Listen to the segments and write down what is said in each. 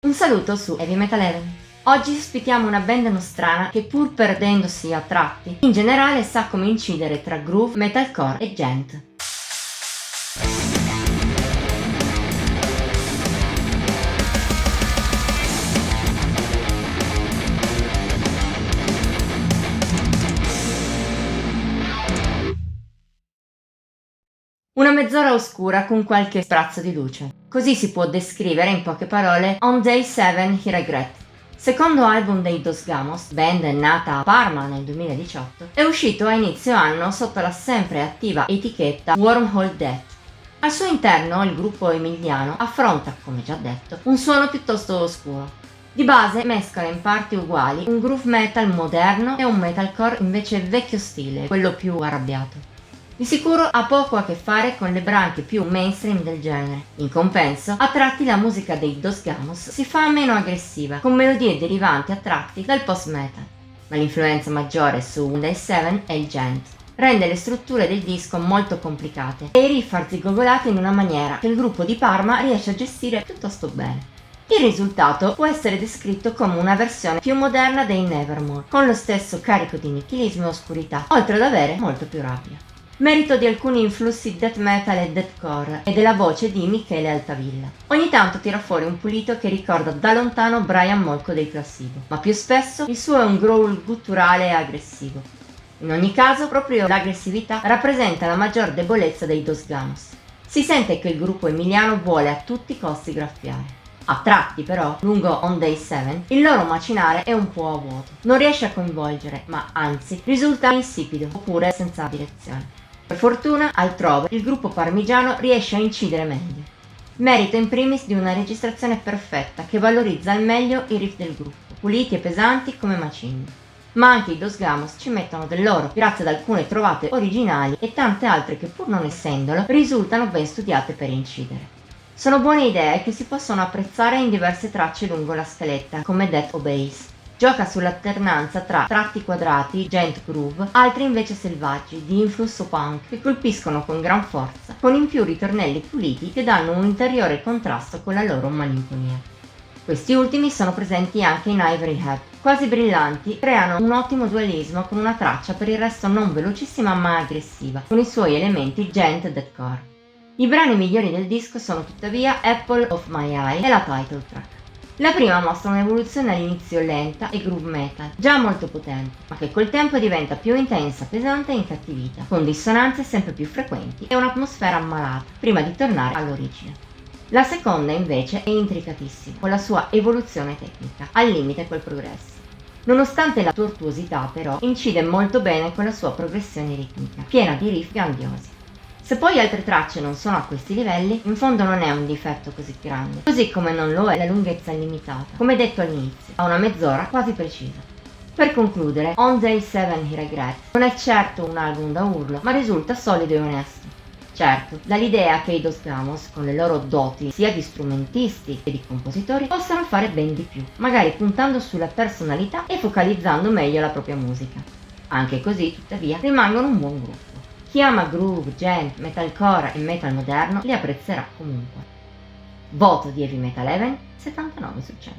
Un saluto su Heavy Metal Heaven. Oggi ospitiamo una band nostrana che, pur perdendosi a tratti, in generale sa come incidere tra groove, metalcore e gent. Una mezz'ora oscura con qualche sprazzo di luce. Così si può descrivere in poche parole On Day 7 He Regret. Secondo album dei Dos Gamos, band nata a Parma nel 2018, è uscito a inizio anno sotto la sempre attiva etichetta Wormhole Death. Al suo interno il gruppo emiliano affronta, come già detto, un suono piuttosto oscuro. Di base mescola in parti uguali un groove metal moderno e un metalcore invece vecchio stile, quello più arrabbiato. Di sicuro ha poco a che fare con le branche più mainstream del genere. In compenso, a tratti la musica dei Dos Gamos si fa meno aggressiva, con melodie derivanti a tratti dal post-metal. Ma l'influenza maggiore su One Day 7 è il gent. Rende le strutture del disco molto complicate e i riff arzigogolati in una maniera che il gruppo di Parma riesce a gestire piuttosto bene. Il risultato può essere descritto come una versione più moderna dei Nevermore, con lo stesso carico di nichilismo e oscurità, oltre ad avere molto più rabbia. Merito di alcuni influssi death metal e deathcore e della voce di Michele Altavilla. Ogni tanto tira fuori un pulito che ricorda da lontano Brian Molko dei Placebo, ma più spesso il suo è un growl gutturale e aggressivo. In ogni caso, proprio l'aggressività rappresenta la maggior debolezza dei Dos Gamos. Si sente che il gruppo emiliano vuole a tutti i costi graffiare. A tratti però, lungo On Day 7, il loro macinare è un po' a vuoto. Non riesce a coinvolgere, ma anzi risulta insipido oppure senza direzione. Per fortuna, altrove, il gruppo parmigiano riesce a incidere meglio. Merito in primis di una registrazione perfetta che valorizza al meglio i riff del gruppo, puliti e pesanti come macigni. Ma anche i Dos Gamos ci mettono del loro, grazie ad alcune trovate originali e tante altre che, pur non essendolo, risultano ben studiate per incidere. Sono buone idee che si possono apprezzare in diverse tracce lungo la scaletta, come Death Obeys. Gioca sull'alternanza tra tratti quadrati, gent groove, altri invece selvaggi, di influsso punk, che colpiscono con gran forza, con in più ritornelli puliti che danno un ulteriore contrasto con la loro malinconia. Questi ultimi sono presenti anche in Ivory Head. Quasi brillanti, creano un ottimo dualismo con una traccia per il resto non velocissima ma aggressiva, con i suoi elementi gent e deathcore. I brani migliori del disco sono tuttavia Apple of My Eye e la title track. La prima mostra un'evoluzione all'inizio lenta e groove metal, già molto potente, ma che col tempo diventa più intensa, pesante e incattivita, con dissonanze sempre più frequenti e un'atmosfera ammalata, prima di tornare all'origine. La seconda invece è intricatissima, con la sua evoluzione tecnica, al limite col progresso. Nonostante la tortuosità però, incide molto bene con la sua progressione ritmica, piena di riff grandiosi. Se poi altre tracce non sono a questi livelli, in fondo non è un difetto così grande, così come non lo è la lunghezza illimitata, come detto all'inizio, a una mezz'ora quasi precisa. Per concludere, On Day 7 He Regret non è certo un album da urlo, ma risulta solido e onesto. Certo, dall'idea che i Dos Gamos, con le loro doti sia di strumentisti che di compositori, possano fare ben di più, magari puntando sulla personalità e focalizzando meglio la propria musica. Anche così, tuttavia, rimangono un buon gruppo. Chi ama groove, gent, metalcore e metal moderno li apprezzerà comunque. Voto di Heavy Metal Heaven 79 su 100.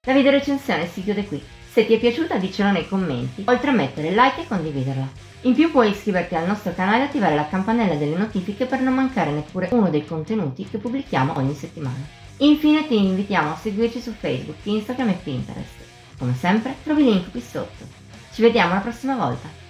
La video recensione si chiude qui. Se ti è piaciuta dicelo nei commenti, oltre a mettere like e condividerla. In più puoi iscriverti al nostro canale e attivare la campanella delle notifiche per non mancare neppure uno dei contenuti che pubblichiamo ogni settimana. Infine ti invitiamo a seguirci su Facebook, Instagram e Pinterest. Come sempre trovi il link qui sotto. Ci vediamo la prossima volta.